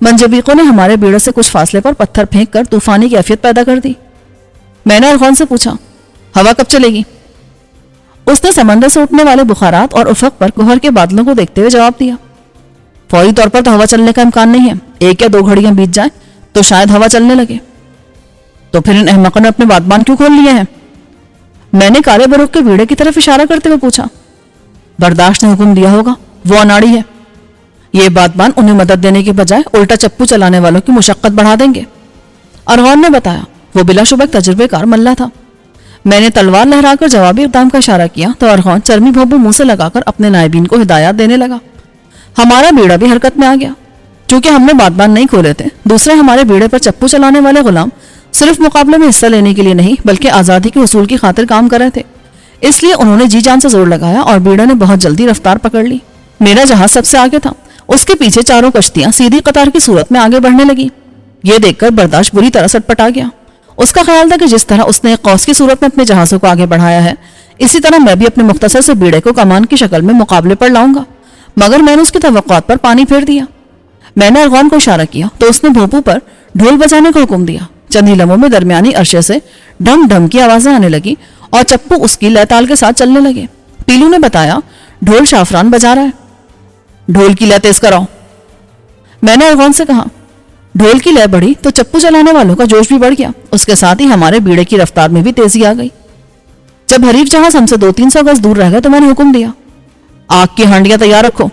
منجبیقوں نے ہمارے بیڑے سے کچھ فاصلے پر پتھر پھینک کر طوفانی کیفیت پیدا کر دی۔ میں نے ارغون سے پوچھا، ہوا کب چلے گی؟ اس نے سمندر سے اٹھنے والے بخارات اور افق پر کوہر کے بادلوں کو دیکھتے ہوئے جواب دیا، فوری طور پر تو ہوا چلنے کا امکان نہیں ہے، 1 یا 2 گھڑیاں بیت جائیں تو شاید ہوا چلنے لگے۔ تو پھر ان احمقوں نے اپنے بادبان کیوں کھول لیے ہیں؟ میں نے کالے بروق کے بیڑے کی طرف اشارہ کرتے ہوئے پوچھا۔ برداشت نے حکم دیا ہوگا، وہ اناڑی ہے، یہ بادبان انہیں مدد دینے کے بجائے الٹا چپو چلانے والوں کی مشقت بڑھا دیں گے۔ ارغون نے بتایا، وہ بلا شبہ تجربے کار ملا تھا۔ میں نے تلوار لہرا کر جوابی اقدام کا اشارہ کیا تو ارغون چرمی بھوبو منہ سے لگا کر اپنے نائبین کو ہدایات دینے لگا۔ ہمارا بیڑا بھی حرکت میں آ گیا۔ چونکہ ہم نے بادبان نہیں کھولے تھے، دوسرے ہمارے بیڑے پر چپو چلانے والے غلام صرف مقابلے میں حصہ لینے کے لیے نہیں بلکہ آزادی کے حصول کی خاطر کام کر رہے تھے، اس لیے انہوں نے جی جان سے زور لگایا اور بیڑے نے بہت جلدی رفتار پکڑ لی۔ میرا جہاز سب سے آگے تھا، اس کے پیچھے چاروں کشتیاں سیدھی قطار کی صورت میں آگے بڑھنے لگی۔ یہ دیکھ کر برداشت بری طرح سٹپٹا گیا۔ اس کا خیال تھا کہ جس طرح اس نے ایک قوس کی صورت میں اپنے جہازوں کو آگے بڑھایا ہے، اسی طرح میں بھی اپنے مختصر سے بیڑے کو کمان کی شکل میں مقابلے پر لاؤں گا، مگر میں نے اس کی توقعات پر پانی پھیر دیا۔ میں نے ارغون کو اشارہ کیا تو اس نے بھوپو پر ڈھول بجانے کا حکم دیا۔ چند ہی لمحوں میں درمیانی عرصے سے ڈھم ڈھم کی آوازیں آنے لگی اور چپو اس کی لے تال کے ساتھ چلنے لگے۔ پیلو نے بتایا، ڈھول شافران بجا رہا ہے، ڈھول کی لے تیز کراؤ۔ میں نے ارغون سے کہا۔ ڈھول کی لے بڑھی تو چپو چلانے والوں کا جوش بھی بڑھ گیا، اس کے ساتھ ہی ہمارے بیڑے کی رفتار میں بھی تیزی آ گئی۔ جب حریف جہاز ہم سے 200-300 گز دور رہ گئے تو میں نے حکم دیا، آگ کی ہانڈیاں تیار رکھو۔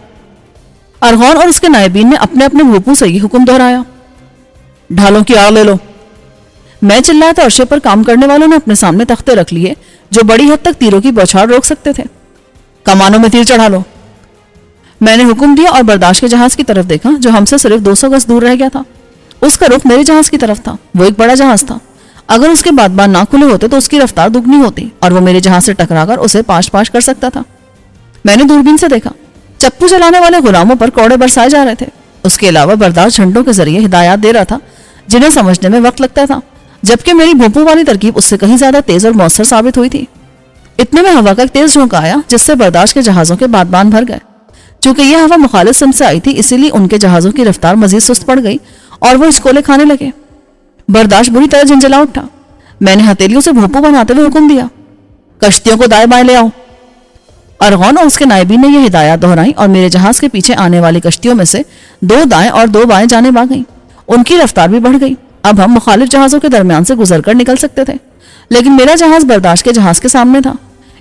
ارغون اور اس کے نائبین نے اپنے اپنے بھوپو سے یہ حکم دہرایا۔ ڈھالوں کی آگ لے لو۔ میں چلایا تو عرشے پر کام کرنے والوں نے اپنے سامنے تختے رکھ لیے جو بڑی حد تک تیروں کی بوچھار روک سکتے تھے۔ کمانوں میں تیر چڑھا لو۔ میں نے حکم دیا اور برداشت کے جہاز کی طرف دیکھا جو ہم سے صرف 200 گز دور رہ گیا تھا۔ اس کا رخ میرے جہاز کی طرف تھا، وہ ایک بڑا جہاز تھا۔ اگر اس کے بادبان نہ کھلے ہوتے تو اس کی رفتار دگنی ہوتی اور وہ میرے جہاز سے ٹکرا کر اسے پاش پاش کر سکتا تھا۔ میں نے دوربین سے دیکھا، چپو چلانے والے غلاموں پر کوڑے برسائے جا رہے تھے۔ اس کے علاوہ برداشت جھنڈوں کے ذریعے ہدایات دے رہا تھا جنہیں سمجھنے میں وقت لگتا تھا، جبکہ میری بھوپو والی ترکیب اس سے کہیں زیادہ تیز اور مؤثر ثابت ہوئی تھی۔ اتنے میں ہوا کا ایک تیز جھونکا آیا جس سے برداشت کے جہازوں کے بادبان بھر گئے۔ چونکہ یہ ہوا مخالف سمت سے آئی تھی، اسی لیے ان کے جہازوں کی رفتار مزید سست پڑ گئی اور وہ اسکولے کھانے لگے۔ برداشت بری طرح جھنجھلا اٹھا۔ میں نے ہتھیلیوں سے بھوپو بناتے ہوئے حکم دیا، کشتیوں کو دائیں بائیں لے آؤ۔ ارغون اور اس کے نائبین نے یہ ہدایات دہرائی اور میرے جہاز کے پیچھے آنے والی کشتیوں میں سے 2 دائیں اور 2 بائیں جانب آ گئیں۔ ان کی رفتار بھی بڑھ گئی۔ اب ہم مخالف جہازوں کے درمیان سے گزر کر نکل سکتے تھے، لیکن میرا جہاز برداشت کے جہاز کے سامنے تھا۔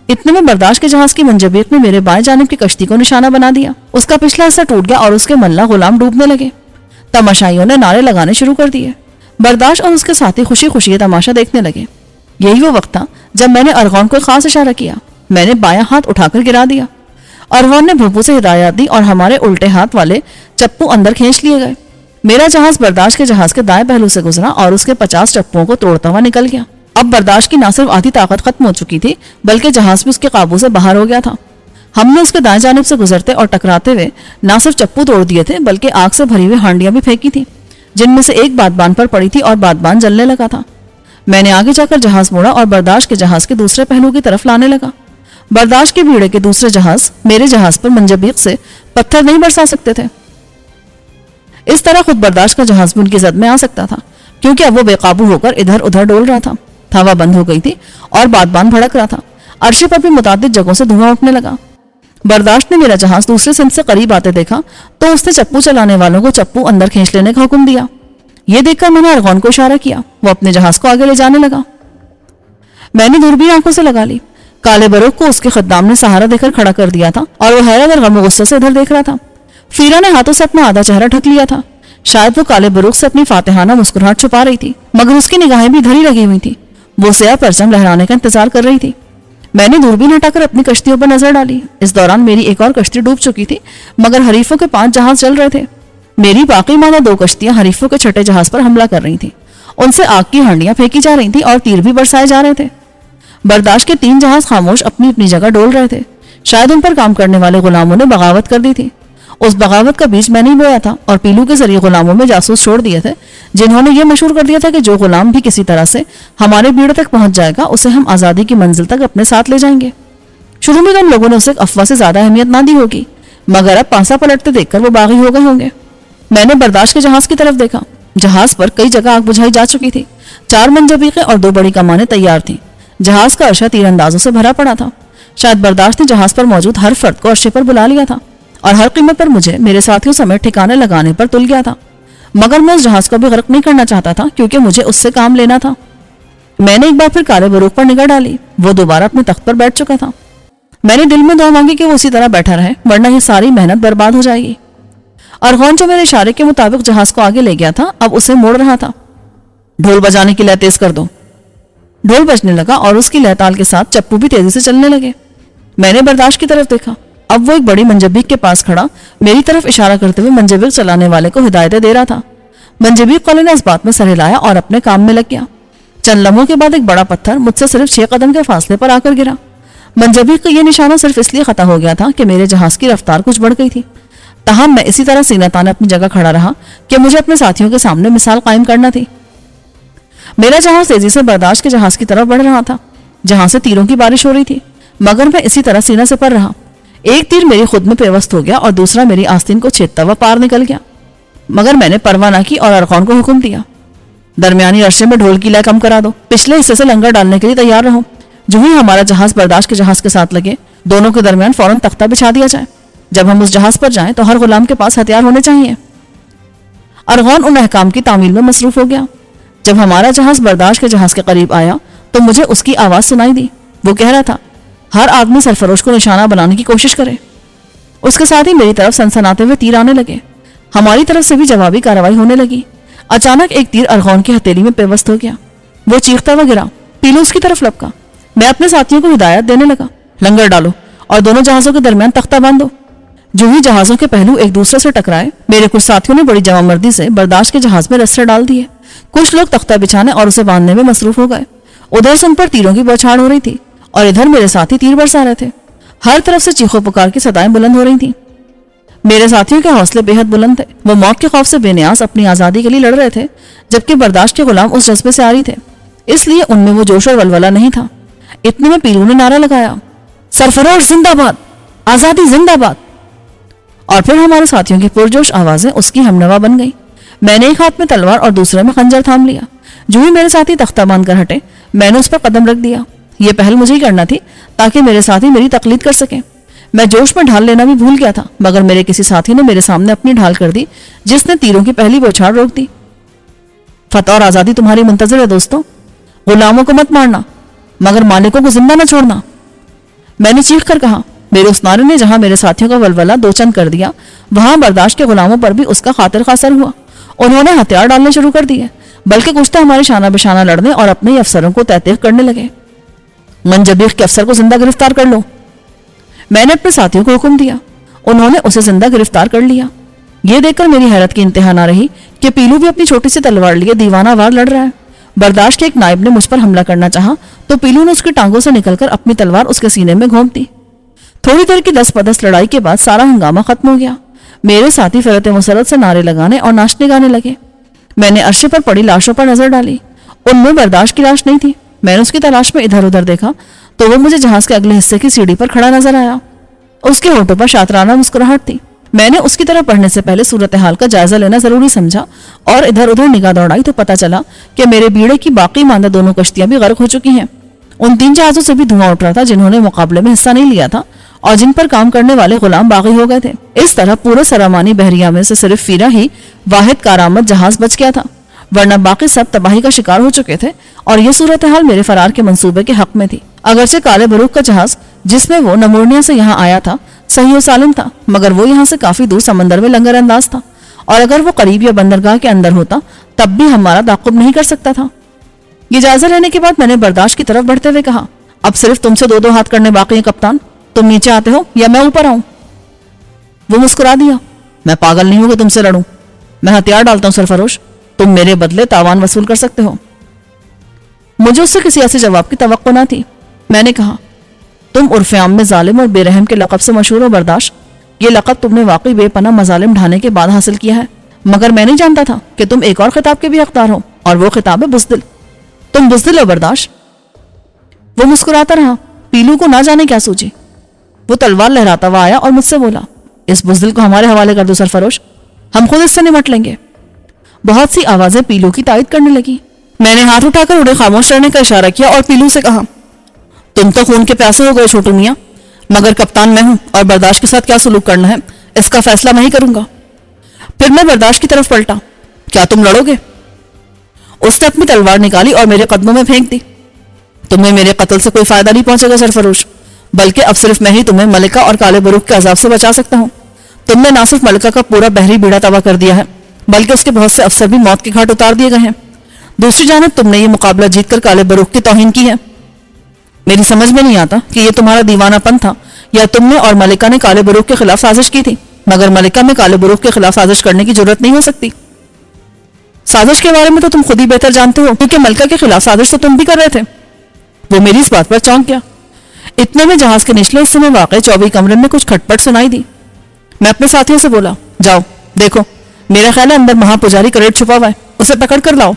اتنے میں برداشت کے جہاز کی منجبیق نے میرے بائیں جانب کی کشتی کو نشانہ بنا دیا۔ اس کا پچھلا حصہ ٹوٹ گیا اور اس کے ملا غلام ڈوبنے لگے۔ تماشائیوں نے نعرے لگانے شروع کر دیے۔ برداشت اور اس کے ساتھی خوشی خوشی یہ تماشا دیکھنے لگے۔ یہی وہ وقت تھا جب میں نے ارغون کو خاص اشارہ کیا۔ میں نے بایاں ہاتھ اٹھا کر گرا دیا۔ ارغون نے بھوپو سے ہدایات دی اور ہمارے الٹے ہاتھ والے چپو اندر کھینچ لیے گئے۔ میرا جہاز برداشت کے جہاز کے دائیں پہلو سے گزرا اور اس کے 50 چپوؤں کو توڑتا ہوا نکل گیا۔ اب برداشت کی نہ صرف آدھی طاقت ختم ہو چکی تھی بلکہ جہاز بھی اس کے قابو سے باہر ہو گیا تھا۔ ہم نے اس کے دائیں جانب سے گزرتے اور ٹکراتے ہوئے نہ صرف چپو توڑ دیے تھے بلکہ آگ سے بھری ہوئی ہانڈیاں بھی پھینکی تھی جن میں سے ایک بادبان پر پڑی تھی اور بادبان جلنے لگا تھا۔ میں نے آگے جا کر جہاز موڑا اور برداشت کے جہاز کے دوسرے پہلو کی طرف لانے لگا۔ برداشت کے بیڑے کے دوسرے جہاز میرے جہاز پر منجبیق سے پتھر نہیں برسا سکتے تھے۔ اس طرح خود برداشت کا جہاز بھی ان کی زد میں آ سکتا تھا، کیونکہ اب وہ بے قابو ہو کر ادھر ادھر ڈول رہا تھا۔ ہوا بند ہو گئی تھی اور بادبان بھڑک رہا تھا۔ عرشے پر بھی متعدد جگہوں سے دھواں اٹھنے لگا۔ برداشت نے میرا جہاز دوسرے سمت سے قریب آتے دیکھا تو اس نے چپو چلانے والوں کو چپو اندر کھینچ لینے کا حکم دیا۔ یہ دیکھ کر میں نے ارغون کو اشارہ کیا، وہ اپنے جہاز کو آگے لے جانے لگا۔ میں نے دوربین آنکھوں سے لگا لی۔ کالے بروق کو اس کے خدام نے سہارا دے کر کھڑا کر دیا تھا اور وہ حیرت اور غم و غصے سے ادھر دیکھ رہا تھا۔ فیرا نے ہاتھوں سے اپنا آدھا چہرہ ڈھک لیا تھا۔ شاید وہ کالے بروق سے اپنی فاتحانہ مسکراہٹ چھپا رہی تھی، مگر اس کی نگاہیں بھی ادھر ہی لگی ہوئی تھی۔ وہ سیاہ پرچم لہرانے کا انتظار کر رہی تھی۔ میں نے دوربین ہٹا کر اپنی کشتیوں پر نظر ڈالی۔ اس دوران میری ایک اور کشتی ڈوب چکی تھی، مگر حریفوں کے 5 جہاز چل رہے تھے۔ میری باقی مانا 2 کشتیاں حریفوں کے 6 جہاز پر حملہ کر رہی تھیں۔ ان سے آگ کی ہانڈیاں پھینکی جا رہی تھیں اور تیر بھی برسائے جا رہے تھے۔ برداشت کے 3 جہاز خاموش اپنی اپنی جگہ ڈول رہے تھے۔ شاید ان پر کام کرنے والے غلاموں نے بغاوت کر دی تھی۔ اس بغاوت کا بیج میں نہیں بویا تھا اور پیلو کے ذریعے غلاموں میں جاسوس چھوڑ دیے تھے جنہوں نے یہ مشہور کر دیا تھا کہ جو غلام بھی کسی طرح سے ہمارے بیڑے تک پہنچ جائے گا اسے ہم آزادی کی منزل تک اپنے ساتھ لے جائیں گے۔ شروع میں تو ان لوگوں نے اسے افواہ سے زیادہ اہمیت نہ دی ہوگی، مگر اب پانسا پلٹتے دیکھ کر وہ باغی ہو گئے ہوں گے۔ میں نے برداشت کے جہاز کی طرف دیکھا۔ جہاز پر کئی جگہ آگ بجھائی جا چکی تھی، 4 منجبیقیں اور 2 بڑی کمانیں تیار تھیں۔ جہاز کا عرصہ تیر اندازوں سے بھرا پڑا تھا۔ شاید برداشت نے جہاز پر موجود ہر فرد کو عرصے پر بلا لیا تھا اور ہر قیمت پر مجھے میرے ساتھیوں سمیت ٹھکانے لگانے پر تل گیا تھا، مگر میں اس جہاز کو بھی غرق نہیں کرنا چاہتا تھا کیونکہ مجھے اس سے کام لینا تھا۔ میں نے ایک بار پھر کالے بروق پر نگاہ ڈالی، وہ دوبارہ اپنے تخت پر بیٹھ چکا تھا۔ میں نے دل میں دعا مانگی کہ وہ اسی طرح بیٹھا رہے، ورنہ یہ ساری محنت برباد ہو جائے گی۔ ارغوان جو میرے اشارے کے مطابق جہاز کو آگے لے گیا تھا اب اسے موڑ رہا تھا۔ ڈھول بجانے کی لے تیز کر دو۔ ڈھول بجنے لگا اور اس کی لے تال کے ساتھ چپو بھی تیزی سے چلنے لگے۔ میں نے برداشت کی طرف دیکھا، اب وہ ایک بڑی منجبیق کے پاس کھڑا میری طرف اشارہ کرتے ہوئے منجبیق چلانے والے کو ہدایتیں دے رہا تھا۔ منجبیق والے نے اس بات میں سر ہلایا اور اپنے کام میں لگ گیا۔ چند لمحوں کے بعد ایک بڑا پتھر مجھ سے صرف 6 قدم کے فاصلے پر آ کر گرا۔ منجبیق کا یہ نشانہ صرف اس لیے خطا ہو گیا تھا کہ میرے جہاز کی رفتار کچھ بڑھ گئی تھی، تاہم میں اسی طرح سینہ تانے اپنی جگہ کھڑا رہا کہ مجھے اپنے ساتھیوں کے سامنے مثال قائم کرنا تھی۔ میرا جہاز تیزی سے برداشت کے جہاز کی طرف بڑھ رہا تھا، جہاں سے تیروں کی بارش ہو رہی تھی، مگر میں اسی طرح سینہ سے پر رہا۔ ایک تیر میری خود میں پیوست ہو گیا اور دوسرا میری آستین کو چھیدتا ہوا پار نکل گیا، مگر میں نے پرواہ نہ کی اور ارغوان کو حکم دیا، درمیانی عرصے میں ڈھول کی لے کم کرا دو، پچھلے حصے سے لنگر ڈالنے کے لیے تیار رہو۔ جو ہی ہمارا جہاز برداشت کے جہاز کے ساتھ لگے، دونوں کے درمیان فوراً تختہ بچھا دیا جائے۔ جب ہم اس جہاز پر جائیں تو ہر غلام کے پاس ہتھیار ہونے چاہیے۔ ارغوان ان احکام کی تعمیل میں مصروف ہو گیا۔ جب ہمارا جہاز برداشت کے جہاز کے قریب آیا تو مجھے اس کی آواز سنائی دی۔ وہ کہہ رہا تھا، ہر آدمی سرفروش کو نشانہ بنانے کی کوشش کرے۔ اس کے ساتھ ہی میری طرف سنسناتے ہوئے تیر آنے لگے۔ ہماری طرف سے بھی جوابی کارروائی ہونے لگی۔ اچانک ایک تیر ارغوان کی ہتھیلی میں پیوست ہو گیا، وہ چیختا ہوا گرا، پیلو اس کی طرف لپکا۔ میں اپنے ساتھیوں کو ہدایت دینے لگا، لنگر ڈالو اور دونوں جہازوں کے درمیان تختہ باندھو۔ جو ہی جہازوں کے پہلو ایک دوسرے سے ٹکرائے، میرے کچھ ساتھیوں نے بڑی جوانمردی سے برداشت کے جہاز میں رسے ڈال دیے۔ کچھ لوگ تختہ بچھانے اور اسے باندھنے میں مصروف ہو گئے۔ ادھر سے ان پر تیروں کی بوچھاڑ ہو رہی تھی اور ادھر میرے ساتھی تیر برسا رہے تھے۔ ہر طرف سے چیخو پکار کی صدائیں بلند ہو رہی تھیں۔ میرے ساتھیوں کے حوصلے بے حد بلند تھے، وہ موت کے خوف سے بے نیاز اپنی آزادی کے لیے لڑ رہے تھے، جبکہ برداشت کے غلام اس جذبے سے عاری تھے، اس لیے ان میں وہ جوش اور ولولہ نہیں تھا۔ اتنے میں پیلو نے نعرہ لگایا، سرفروش زندہ باد، آزادی زندہ باد! اور پھر ہمارے ساتھیوں کی پرجوش آوازیں اس کی ہمنوا بن گئی۔ میں نے ایک ہاتھ میں تلوار اور دوسرے میں خنجر تھام لیا۔ جو ہی میرے ساتھی تختہ باندھ کر ہٹے، میں نے اس پر قدم رکھ دیا۔ یہ پہل مجھے ہی کرنا تھی تاکہ میرے ساتھی میری تقلید کر سکیں۔ میں جوش میں ڈھال لینا بھی بھول گیا تھا، مگر میرے کسی ساتھی نے میرے سامنے اپنی ڈھال کر دی، جس نے تیروں کی پہلی بوچھاڑ روک دی۔ فتح اور آزادی تمہاری منتظر ہے دوستوں، غلاموں کو مت مارنا مگر مالکوں کو زندہ نہ چھوڑنا، میں نے چیخ کر کہا۔ میرے اس نعرے نے جہاں میرے ساتھیوں کا ولولہ دو چند کر دیا، وہاں برداشت کے غلاموں پر بھی اس کا خاطر خاصر ہوا۔ انہوں نے ہتھیار ڈالنے شروع کر دیے، بلکہ کچھ تو ہمارے شانہ بشانہ لڑنے اور اپنے ہی افسروں کو تحقیق کرنے لگے۔ منجبیق کے افسر کو زندہ گرفتار کر لو، میں نے اپنے ساتھیوں کو حکم دیا۔ انہوں نے اسے زندہ گرفتار کر لیا۔ یہ دیکھ کر میری حیرت کی انتہا نہ رہی کہ پیلو بھی اپنی چھوٹی سی تلوار لیے دیوانہ وار لڑ رہا ہے۔ برداشت کے ایک نائب نے مجھ پر حملہ کرنا چاہا تو پیلو نے اس کی ٹانگوں سے نکل کر اپنی تلوار اس کے سینے میں گھونپ دی۔ تھوڑی دیر کی دس پدس لڑائی کے بعد سارا ہنگامہ ختم ہو گیا۔ میرے ساتھی فرت مسرت سے نعرے لگانے اور ناچنے گانے لگے۔ میں نے عرصے پر پڑی لاشوں پر نظر ڈالی، ان میں برداشت کی لاش نہیں تھی۔ میں نے اس کی تلاش میں ادھر ادھر دیکھا تو وہ مجھے جہاز کے اگلے حصے کی سیڑھی پر کھڑا نظر آیا۔ اس کے ہونٹوں پر شاطرانہ مسکراہٹ تھی۔ میں نے اس کی طرف بڑھنے سے پہلے صورتحال کا جائزہ لینا ضروری سمجھا اور ادھر ادھر نگاہ دوڑائی تو پتہ چلا کہ میرے بیڑے کی باقی ماندہ دونوں کشتیاں بھی غرق ہو چکی ہیں۔ ان 3 جہازوں سے بھی دھواں اٹھ رہا تھا جنہوں نے مقابلے میں حصہ نہیں لیا تھا اور جن پر کام کرنے والے غلام باغی ہو گئے تھے۔ اس طرح پورے سرامانی بحریہ میں سے صرف فیرا ہی واحد کارآمد جہاز بچ گیا تھا، ورنہ باقی سب تباہی کا شکار ہو چکے تھے اور یہ صورتحال میرے فرار کے منصوبے کے حق میں تھی۔ اگرچہ کالے بروق کا جہاز جس میں وہ نمورنیا سے یہاں آیا تھا صحیح و سالم تھا، مگر وہ یہاں سے کافی دور سمندر میں لنگر انداز تھا اور اگر وہ قریب یا بندرگاہ کے اندر ہوتا تب بھی ہمارا تعاقب نہیں کر سکتا تھا۔ یہ جائزہ لینے کے بعد میں نے برداشت کی طرف بڑھتے ہوئے کہا، اب صرف تم سے 2 ہاتھ کرنے باقی ہیں کپتان، تم نیچے آتے ہو یا میں اوپر آؤں؟ وہ مسکرا دیا، میں پاگل نہیں ہوں کہ تم سے لڑوں، میں ہتھیار ڈالتا ہوں سرفروش، تم میرے بدلے تاوان وصول کر سکتے ہو۔ مجھے اس سے کسی ایسے جواب کی توقع نہ تھی۔ میں نے کہا، تم عرف عام میں ظالم اور بے رحم کے لقب سے مشہور ہو برداشت، یہ لقب تم نے واقعی بے پناہ مظالم ڈھانے کے بعد حاصل کیا ہے، مگر میں نہیں جانتا تھا کہ تم ایک اور خطاب کے بھی حقدار ہو، اور وہ خطاب ہے بزدل۔ تم بزدل ہو برداشت۔ وہ مسکراتا رہا، پیلو کو نہ جانے کیا سوچی۔ وہ تلوار لہراتا ہوا آیا اور مجھ سے بولا، اس بزدل کو ہمارے حوالے کر دو سرفروش، ہم خود اس سے نمٹ لیں گے۔ بہت سی آوازیں پیلو کی تائید کرنے لگی۔ میں نے ہاتھ اٹھا کر انہیں خاموش رہنے کا اشارہ کیا اور پیلو سے کہا، تم تو خون کے پیاسے ہو گئے چھوٹو میاں، مگر کپتان میں ہوں اور برداشت کے ساتھ کیا سلوک کرنا ہے اس کا فیصلہ میں ہی کروں گا۔ پھر میں برداشت کی طرف پلٹا۔ کیا تم لڑو گے؟ اس نے اپنی تلوار نکالی اور میرے قدموں میں پھینک دی۔ تمہیں میرے قتل سے کوئی فائدہ نہیں پہنچے گا سرفروش، بلکہ اب صرف میں ہی تمہیں ملکہ اور کالے بروق کے عذاب سے بچا سکتا ہوں۔ تم نے نہ صرف ملکہ کا پورا بحری بیڑا تباہ کر دیا ہے، بلکہ اس کے بہت سے افسر بھی موت کے گھاٹ اتار دیے گئے ہیں۔ دوسری جانب تم نے یہ مقابلہ جیت کر کالے بروق کی توہین کی ہے۔ میری سمجھ میں نہیں آتا کہ یہ تمہارا دیوانہ پن تھا یا تم نے اور ملکہ نے کالے بروق کے خلاف سازش کی تھی، مگر ملکہ میں کالے بروق کے خلاف سازش کرنے کی ضرورت نہیں ہو سکتی۔ سازش کے بارے میں تو تم خود ہی بہتر جانتے ہو، کیونکہ ملکہ کے خلاف سازش تو تم بھی کر رہے تھے۔ وہ میری اس بات پر چونک گیا۔ اتنے میں جہاز کے نچلے حصے میں واقع 24 کمرے میں کچھ کھٹپٹ سنائی دی۔ میں اپنے ساتھیوں سے بولا، جاؤ دیکھو، میرا خیال ہے اندر مہا پجاری کریٹ چھپا ہوا ہے، اسے پکڑ کر لاؤ۔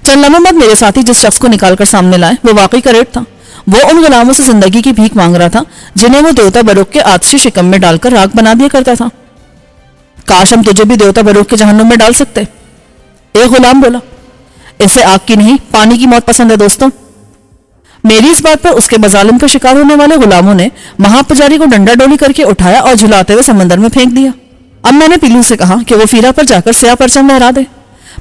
چند لمحوں بعد میرے ساتھی جس شخص کو نکال کر سامنے لائے وہ واقعی کریٹ تھا۔ وہ ان غلاموں سے زندگی کی بھیک مانگ رہا تھا جنہیں وہ دیوتا بروق کے آتشی شکم میں ڈال کر راکھ بنا دیا کرتا تھا۔ کاش ہم تجھے بھی دیوتا بروق کے جہنم میں ڈال سکتے۔ ایک غلام بولا، اسے آگ کی نہیں پانی کی موت پسند ہے دوستوں۔ میری اس بات پر اس کے مظالم کا شکار ہونے والے غلاموں نے مہا پجاری کو ڈنڈا ڈولی کر کے اٹھایا اور جھلاتے ہوئے سمندر میں پھینک دیا۔ اب میں نے پیلو سے کہا کہ وہ فیرا پر جا کر سیاہ پرچم لہرا دے۔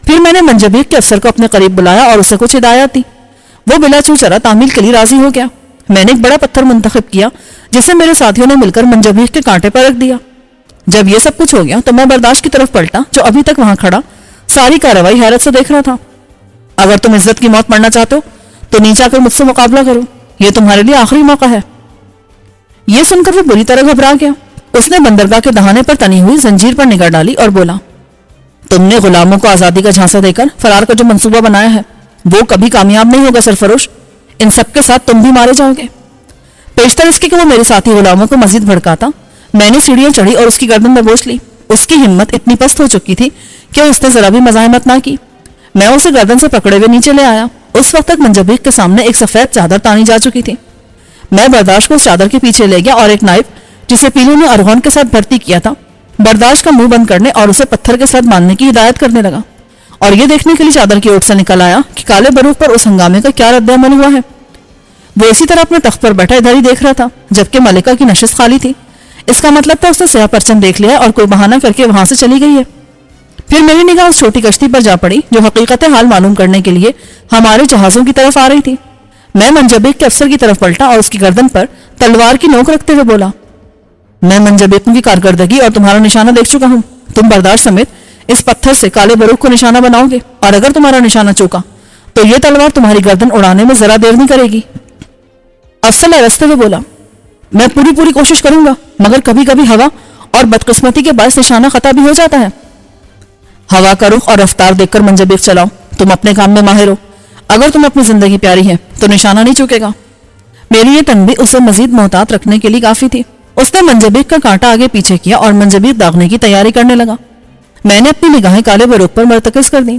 پھر میں نے منجبیق کے افسر کو اپنے قریب بلایا اور اسے کچھ ہدایات دی۔ وہ بلا چوچرا تعمیل کے لیے راضی ہو گیا۔ میں نے ایک بڑا پتھر منتخب کیا جسے میرے ساتھیوں نے مل کر منجبیق کے کانٹے پر رکھ دیا۔ جب یہ سب کچھ ہو گیا تو میں برداشت کی طرف پلٹا جو ابھی تک وہاں کھڑا ساری کارروائی حیرت سے دیکھ رہا تھا۔ اگر تم عزت کی موت مرنا چاہتے ہو تو نیچے آ کر مجھ سے مقابلہ کرو، یہ تمہارے لیے آخری موقع ہے۔ یہ سن کر وہ بری طرح گھبرا گیا۔ اس نے بندرگاہ کے دہانے پر تنی ہوئی زنجیر پر نگاہ ڈالی اور بولا، تم نے غلاموں کو آزادی کا جھانسا دے کر فرار کا جو منصوبہ بنایا ہے وہ کبھی کامیاب نہیں ہوگا سرفروش، ان سب کے ساتھ تم بھی مارے جاؤ گے۔ پیشتر اس کے کہ وہ میرے ساتھی غلاموں کو مزید بھڑکاتا، میں نے سیڑھیاں چڑھی اور اس کی گردن میں بوجھ لی۔ اس کی ہمت اتنی پست ہو چکی تھی کہ اس نے ذرا بھی مزاحمت نہ کی۔ میں اسے گردن سے پکڑے ہوئے نیچے لے آیا۔ اس وقت تک منجبیق کے سامنے ایک سفید چادر تانی جا چکی تھی۔ میں برداشت کو اس چادر کے پیچھے لے گیا اور ایک نائف جسے پیلو نے ارغون کے ساتھ بھرتی کیا تھا برداشت کا منہ بند کرنے اور اسے پتھر کے ساتھ باندھنے کی ہدایت کرنے لگا، اور یہ دیکھنے کے لیے چادر کی اوٹ سے نکل آیا کہ کالے بروق پر اس ہنگامے کا کیا رد عمل ہوا ہے۔ وہ اسی طرح اپنے تخت پر بیٹھا ادھر ہی دیکھ رہا تھا جبکہ ملکہ کی نشست خالی تھی۔ اس کا مطلب تھا اس نے سیاہ پرچم دیکھ لیا اور کوئی بہانہ کر کے وہاں سے چلی گئی ہے۔ پھر میری نگاہ اس چھوٹی کشتی پر جا پڑی جو حقیقت حال معلوم کرنے کے لیے ہمارے جہازوں کی طرف آ رہی تھی۔ میں منجبیق کے افسر کی طرف پلٹا اور اس کی گردن پر تلوار کی نوک رکھتے ہوئے بولا، میں منجبیق کی کارکردگی اور تمہارا نشانہ دیکھ چکا ہوں۔ تم برداشت سمیت اس پتھر سے کالے بروق کو نشانہ بناؤ گے، اور اگر تمہارا نشانہ چوکا تو یہ تلوار تمہاری گردن اڑانے میں ذرا دیر نہیں کرے گی۔ افسر لرزتے ہوئے بولا، میں پوری کوشش کروں گا، مگر کبھی کبھی ہوا اور بدقسمتی کے باعث نشانہ خطا بھی ہو جاتا ہے۔ ہوا کا رخ اور رفتار دیکھ کر منجبیق چلاؤ، تم اپنے کام میں ماہر ہو۔ اگر تم اپنی زندگی پیاری ہے تو نشانہ نہیں چوکے گا۔ میری یہ تنبیہ اسے مزید محتاط رکھنے کے لیے کافی تھی۔ اس نے منجبیق کا کانٹا آگے پیچھے کیا اور منجبیق داغنے کی تیاری کرنے لگا۔ میں نے اپنی نگاہیں کالے بروق پر مرتکز کر دیں۔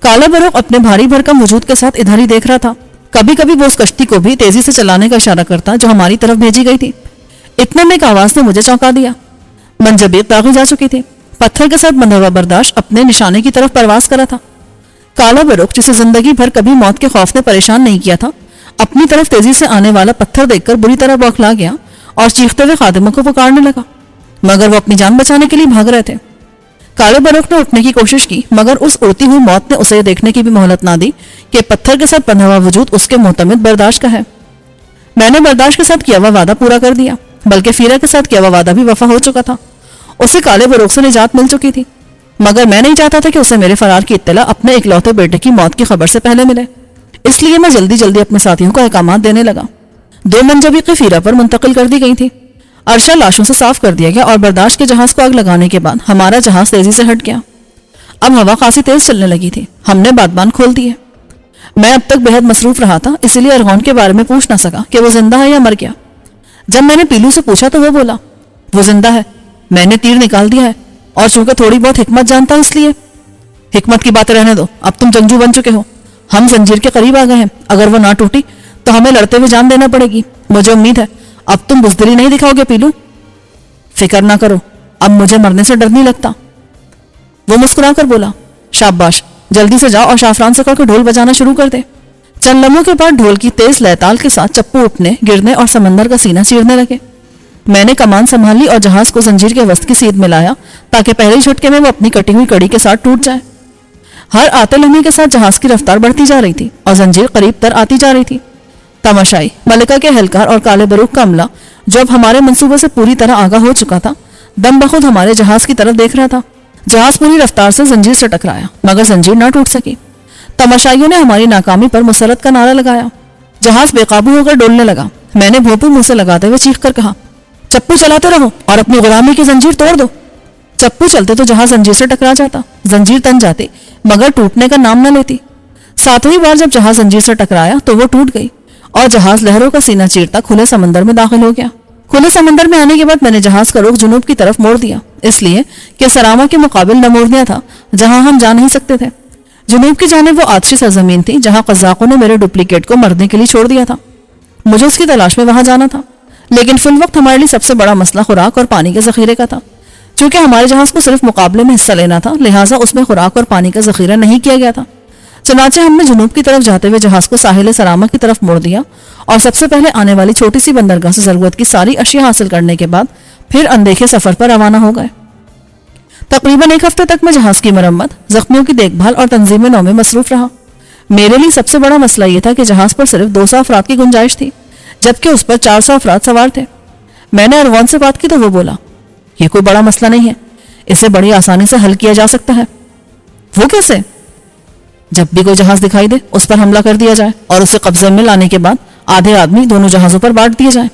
کالا بروق اپنے بھاری بھرکم وجود کے ساتھ ادھر ہی دیکھ رہا تھا۔ کبھی کبھی وہ اس کشتی کو بھی تیزی سے چلانے کا اشارہ کرتا جو ہماری طرف بھیجی گئی تھی۔ اتنے میں ایک آواز نے مجھے چونکا دیا۔ منجبیق داغی جا چکی تھی۔ پتھر کے ساتھ بندھا ہوا برداشت اپنے نشانے کی طرف پرواز کرا تھا۔ کالا بروق جسے زندگی بھر کبھی موت کے خوف نے پریشان نہیں کیا تھا، اپنی طرف تیزی سے آنے والا پتھر دیکھ کر بری طرح بوکھلا گیا اور چیختے ہوئے خادموں کو پکارنے لگا، مگر وہ اپنی جان بچانے کے لیے بھاگ رہے تھے۔ کالے بروق نے اٹھنے کی کوشش کی، مگر اس اڑتی ہوئی موت نے اسے دیکھنے کی بھی مہلت نہ دی کہ پتھر کے ساتھ بندھا ہوا وجود اس کے معتمد برداشت کا ہے۔ میں نے برداشت کے ساتھ کیا ہوا وعدہ پورا کر دیا، بلکہ فیرا کے ساتھ کیا ہوا وعدہ بھی وفا ہو چکا تھا۔ اسے کالے بروق سے نجات مل چکی تھی، مگر میں نہیں چاہتا تھا کہ اسے میرے فرار کی اطلاع اپنے اکلوتے بیٹے کی موت کی خبر سے پہلے ملے، اس لیے میں جلدی اپنے ساتھیوں کو احکامات دینے لگا۔ 2 منجبیقیں فیرا پر منتقل کر دی گئی تھی۔ عرشہ لاشوں سے صاف کر دیا گیا اور برداشت کے جہاز کو آگ لگانے کے بعد ہمارا جہاز تیزی سے ہٹ گیا۔ اب ہوا کافی تیز چلنے لگی تھی۔ ہم نے بادبان کھول دیے۔ میں اب تک بہت مصروف رہا تھا، اسی لیے ارغون کے بارے میں پوچھ نہ سکا کہ وہ زندہ ہے یا مر گیا۔ جب میں نے پیلو سے پوچھا تو وہ بولا، وہ زندہ ہے، میں نے تیر نکال دیا ہے، اور چونکہ تھوڑی بہت حکمت جانتا ہوں اس لیے۔ حکمت کی باتیں رہنے دو، اب تم جنگجو بن چکے ہو۔ ہم زنجیر کے قریب آ گئے ہیں، اگر وہ نہ ٹوٹی تو ہمیں لڑتے ہوئے جان دینا پڑے گی۔ مجھے امید ہے اب تم بزدلی نہیں دکھاؤ گے پیلو۔ فکر نہ کرو، اب مجھے مرنے سے ڈر نہیں لگتا۔ وہ مسکرا کر بولا, شاباش, جلدی سے جاؤ اور شافران سے کہو کہ ڈھول بجانا شروع کر دے. چند لمحوں کے بعد ڈھول کی تیز لہتال کے ساتھ چپو اٹھنے, گرنے اور سمندر کا سینہ چیرنے لگے. میں نے کمان سنبھال لی اور جہاز کو زنجیر کے وسط کی سیدھ میں لایا تاکہ پہلے جھٹکے میں وہ اپنی کٹی ہوئی کڑی کے ساتھ ٹوٹ جائے. ہر آتے لمحے کے ساتھ جہاز کی رفتار بڑھتی جا رہی تھی اور زنجیر قریب تر آتی جا رہی تھی. تماشائی ملکہ کے اہلکار اور کالے بروق کا عملہ, جو اب ہمارے منصوبے سے پوری طرح آگاہ ہو چکا تھا, دم بخود ہمارے جہاز کی طرف دیکھ رہا تھا. جہاز پوری رفتار سے زنجیر سے ٹکرایا مگر زنجیر نہ ٹوٹ سکی. تماشائیوں نے ہماری ناکامی پر مسرت کا نعرہ لگایا. جہاز بے قابو ہو کر ڈولنے لگا. میں نے بھوپو منہ سے لگاتے ہوئے چیخ کر کہا, چپو چلاتے رہو اور اپنی غلامی کی زنجیر توڑ دو. چپو چلتے تو جہاز زنجیر سے ٹکرا جاتا, زنجیر تن جاتی مگر ٹوٹنے کا نام نہ لیتی. ساتویں بار جب جہاز زنجیر سے ٹکرایا تو وہ ٹوٹ گئی اور جہاز لہروں کا سینہ چیرتا کھلے سمندر میں داخل ہو گیا. کھلے سمندر میں آنے کے بعد میں نے جہاز کا رخ جنوب کی طرف موڑ دیا, اس لیے کہ سراما کے مقابل نمورنیا تھا جہاں ہم جا نہیں سکتے تھے. جنوب کی جانب وہ آتشی سرزمین تھی جہاں قزاقوں نے میرے ڈپلیکیٹ کو مرنے کے لیے چھوڑ دیا تھا. مجھے اس کی تلاش میں وہاں جانا تھا, لیکن فی الوقت ہمارے لیے سب سے بڑا مسئلہ خوراک اور پانی کے ذخیرے کا تھا. چونکہ ہمارے جہاز کو صرف مقابلے میں حصہ لینا تھا, لہٰذا اس میں خوراک اور پانی کا ذخیرہ نہیں کیا گیا تھا. چنانچہ ہم نے جنوب کی طرف جاتے ہوئے جہاز کو ساحل سراما کی طرف موڑ دیا اور سب سے پہلے آنے والی چھوٹی سی بندرگاہ سے ضرورت کی ساری اشیاء حاصل کرنے کے بعد پھر اندیکھے سفر پر روانہ ہو گئے. تقریباً ایک ہفتے تک میں جہاز کی مرمت, زخمیوں کی دیکھ بھال اور تنظیم نو میں مصروف رہا. میرے لیے سب سے بڑا مسئلہ یہ تھا کہ جہاز پر صرف 200 افراد کی گنجائش تھی جبکہ اس پر 400 افراد سوار تھے. میں نے ارغون سے بات کی تو وہ بولا, یہ کوئی بڑا مسئلہ نہیں ہے, اسے بڑی آسانی سے حل کیا جا سکتا ہے. وہ کیسے؟ جب بھی کوئی جہاز دکھائی دے اس پر حملہ کر دیا جائے اور اسے قبضے میں لانے کے بعد آدھے آدمی دونوں جہازوں پر بانٹ دیے جائیں.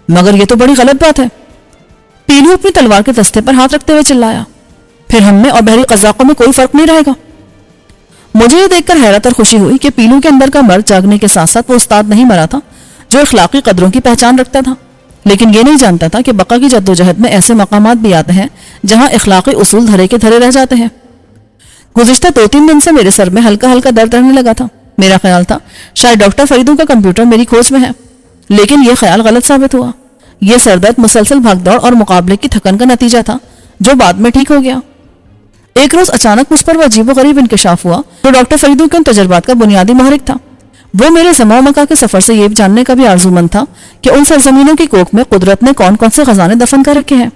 مگر یہ تو بڑی غلط بات ہے. پیلو اپنی تلوار کے دستے پر ہاتھ رکھتے ہوئے چلایا, پھر ہم میں اور بحری قزاقوں میں کوئی فرق نہیں رہے گا. مجھے یہ دیکھ کر حیرت اور خوشی ہوئی کہ پیلو کے اندر کا مرد جاگنے کے ساتھ ساتھ وہ استاد نہیں مرا تھا جو اخلاقی قدروں کی پہچان رکھتا تھا, لیکن یہ نہیں جانتا تھا کہ بقا کی جدوجہد میں ایسے مقامات بھی آتے ہیں جہاں اخلاقی اصول دھرے کے دھرے رہ جاتے ہیں. گزشتہ 2-3 دن سے میرے سر میں ہلکا ہلکا درد رہنے لگا تھا. میرا خیال تھا شاید ڈاکٹر فریدوں کا کمپیوٹر میری کھوج میں ہے, لیکن یہ خیال غلط ثابت ہوا. یہ سر درد مسلسل بھاگ دوڑ اور مقابلے کی تھکن کا نتیجہ تھا جو بعد میں ٹھیک ہو گیا. ایک روز اچانک مجھ پر وہ عجیب و غریب انکشاف ہوا جو ڈاکٹر فریدوں کے ان تجربات کا بنیادی محرک تھا. وہ میرے زما و مکہ کے سفر سے یہ جاننے کا بھی آرزومند تھا کہ ان سرزمینوں کی کوکھ میں قدرت نے کون کون سے خزانے دفن کر رکھے ہیں.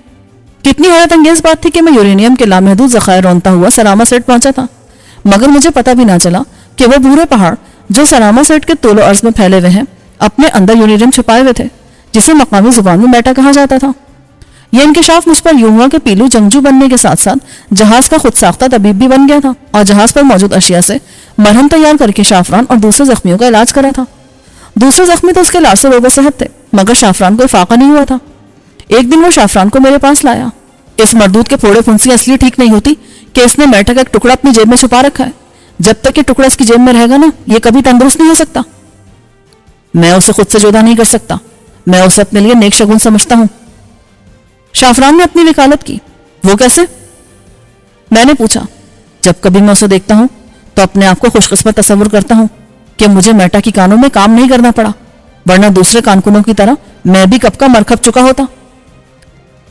کتنی حیرت انگیز بات تھی کہ میں یورینیم کے لامحدود ذخائر رونتا ہوا سراما سیٹ پہنچا تھا, مگر مجھے پتہ بھی نہ چلا کہ وہ بھورے پہاڑ جو سراما سیٹ کے طول و عرض میں پھیلے ہوئے ہیں اپنے اندر یورینیم چھپائے ہوئے تھے جسے مقامی زبان میں میٹا کہا جاتا تھا. یہ انکشاف مجھ پر یوں ہوا کہ پیلو جنگجو بننے کے ساتھ ساتھ جہاز کا خود ساختہ طبیب بھی بن گیا تھا اور جہاز پر موجود اشیاء سے مرہم تیار کر کے شافران اور دوسرے زخمیوں کا علاج کرا تھا. دوسرے زخمی تو اس کے علاج سے روبے صحت تھے, مگر شافران کو فاقہ نہیں ہوا تھا. ایک دن وہ شافران کو میرے پاس لایا. اس مردود کے پھوڑے پھنسی اس لیے ٹھیک نہیں ہوتی کہ اس نے میٹا کا ایک ٹکڑا اپنی جیب میں چھپا رکھا ہے. جب تک یہ ٹکڑا اس کی جیب میں رہے گا نا, یہ کبھی تندرست نہیں ہو سکتا. میں اسے خود سے جدا نہیں کر سکتا, میں اسے اپنے لیے نیک شگون سمجھتا ہوں. شافران نے اپنی وکالت کی. وہ کیسے؟ میں نے پوچھا. جب کبھی میں اسے دیکھتا ہوں تو اپنے آپ کو خوش قسمت تصور کرتا ہوں کہ مجھے میٹا کی کانوں میں کام نہیں کرنا پڑا, ورنہ دوسرے کانکنوں کی طرح میں بھی کب کا مر کھپ چکا ہوتا.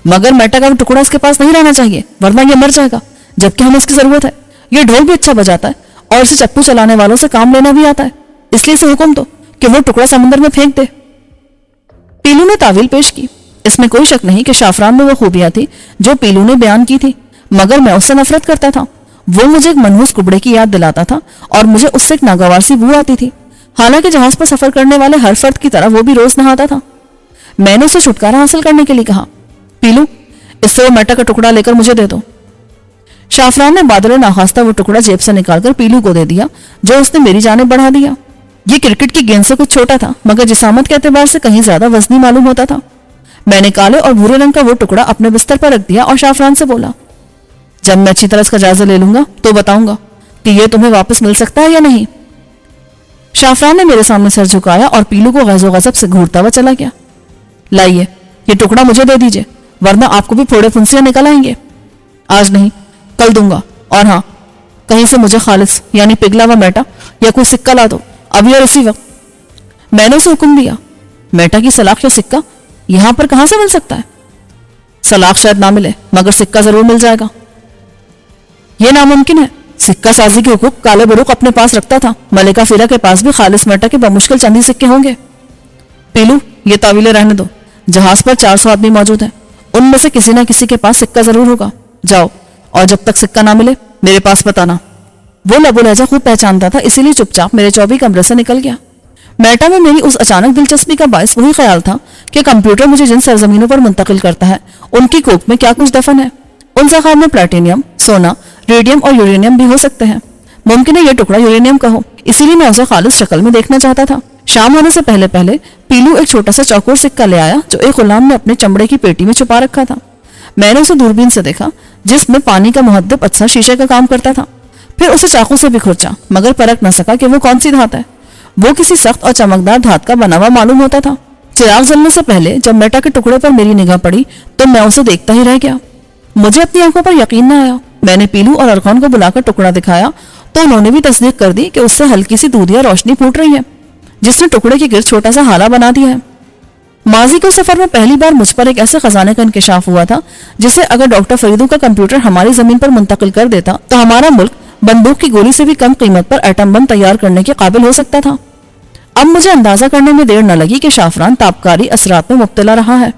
مگر میٹا کا ٹکڑا اس کے پاس نہیں رہنا چاہیے, ورنہ یہ مر جائے گا, جبکہ ہمیں اس کی ضرورت ہے. یہ ڈھول بھی اچھا بجاتا ہے اور اسے چپو چلانے والوں سے کام لینا بھی آتا ہے, اس لیے اسے حکم دو کہ وہ ٹکڑا سمندر میں پھینک دے. پیلو نے تعویل پیش کی. اس میں کوئی شک نہیں کہ شافران میں وہ خوبیاں تھی جو پیلو نے بیان کی تھی, مگر میں اس سے نفرت کرتا تھا. وہ مجھے ایک منحوس کبڑے کی یاد دلاتا تھا اور مجھے اس سے ایک ناگوار سی بو آتی تھی. حالانکہ جہاز پر سفر کرنے والے ہر فرد کی طرح وہ بھی روز نہاتا تھا. میں نے اسے چھٹکارا حاصل کرنے کے لیے کہا, پیلو اس سے وہ میٹا کا ٹکڑا لے کر مجھے دے دو. شافران نے بادل ناخواستہ وہ ٹکڑا جیب سے نکال کر پیلو کو دے دیا جو اس نے میری جانب بڑھا دیا. یہ کرکٹ کی گیند سے کچھ چھوٹا تھا مگر جسامت کے اعتبار سے کہیں زیادہ وزنی معلوم ہوتا تھا. میں نے کالے اور بھورے رنگ کا وہ ٹکڑا اپنے بستر پر رکھ دیا اور شافران سے بولا, جب میں اچھی طرح اس کا جائزہ لے لوں گا تو بتاؤں گا کہ یہ تمہیں واپس مل سکتا ہے یا نہیں. شافران نے میرے سامنے سر جھکایا اور پیلو کو غیظ و غضب سے گھورتا ہوا چلا گیا. لائیے یہ ٹکڑا مجھے دے دیجیے, ورنہ آپ کو بھی پھوڑے پھنسیاں نکل آئیں گے. آج نہیں, کل دوں گا. اور ہاں, کہیں سے مجھے خالص یعنی پگھلا ہوا میٹا یا کوئی سکہ لا دو, ابھی اور اسی وقت. میں نے اسے حکم دیا. میٹا کی سلاخ یا سکہ یہاں پر کہاں سے مل سکتا ہے؟ سلاخ شاید نہ ملے مگر سکہ ضرور مل جائے گا. یہ ناممکن ہے. سکہ سازی کے حقوق کالے بروق اپنے پاس رکھتا تھا. ملکہ فیرا کے پاس بھی خالص میٹا کے بمشکل چند ہی سکے ہوں گے. پیلو یہ تعویلیں رہنے دو. جہاز پر 400 آدمی موجود ہیں. ان میں سے کسی نہ کسی کے پاس سکہ ضرور ہوگا. جاؤ اور جب تک سکہ نہ ملے میرے پاس بتانا. وہ لب و لہجہ خوب پہچانتا تھا، اسی لیے چپ چاپ میرے چوبی کمرے سے نکل گیا. میٹا میں میری اس اچانک دلچسپی کا باعث وہی خیال تھا کہ کمپیوٹر مجھے جن سرزمینوں پر منتقل کرتا ہے ان کی کوک میں کیا کچھ دفن ہے. ان ذخائر میں پلاٹینیم، سونا، ریڈیم اور یورینیم بھی ہو سکتے ہیں. ممکن ہے یہ ٹکڑا یورینیم کا ہو، اسی لیے میں اسے خالص شکل میں دیکھنا چاہتا تھا. شام ہونے سے پہلے پہلے پیلو ایک چھوٹا سا چوکور سکہ لے آیا جو ایک غلام نے اپنے چمڑے کی پیٹی میں چھپا رکھا تھا. میں نے اسے دوربین سے دیکھا جس میں پانی کا محدب اچھا شیشے کا کام کرتا تھا. پھر اسے چاقو سے بھی کھرچا مگر پرکھ نہ سکا کہ وہ کون سی دھات ہے. وہ کسی سخت اور چمکدار دھات کا بنا ہوا معلوم ہوتا تھا. چراغ جلنے سے پہلے جب میٹا کے ٹکڑے پر میری نگاہ پڑی تو میں اسے دیکھتا ہی رہ گیا. مجھے اپنی آنکھوں پر یقین نہ آیا. میں نے پیلو اور ارغون کو بلا کر ٹکڑا دکھایا تو انہوں نے بھی تصدیق کر دی کہ اس سے ہلکی سی دودھیا روشنی پھوٹ رہی ہے جس نے ٹکڑے کے گرد چھوٹا سا ہالہ بنا دیا ہے. ماضی کے سفر میں پہلی بار مجھ پر ایک ایسے خزانے کا انکشاف ہوا تھا جسے اگر ڈاکٹر فریدو کا کمپیوٹر ہماری زمین پر منتقل کر دیتا تو ہمارا ملک بندوق کی گولی سے بھی کم قیمت پر ایٹم بم تیار کرنے کے قابل ہو سکتا تھا. اب مجھے اندازہ کرنے میں دیر نہ لگی کہ شافران تابکاری اثرات میں مبتلا رہا ہے.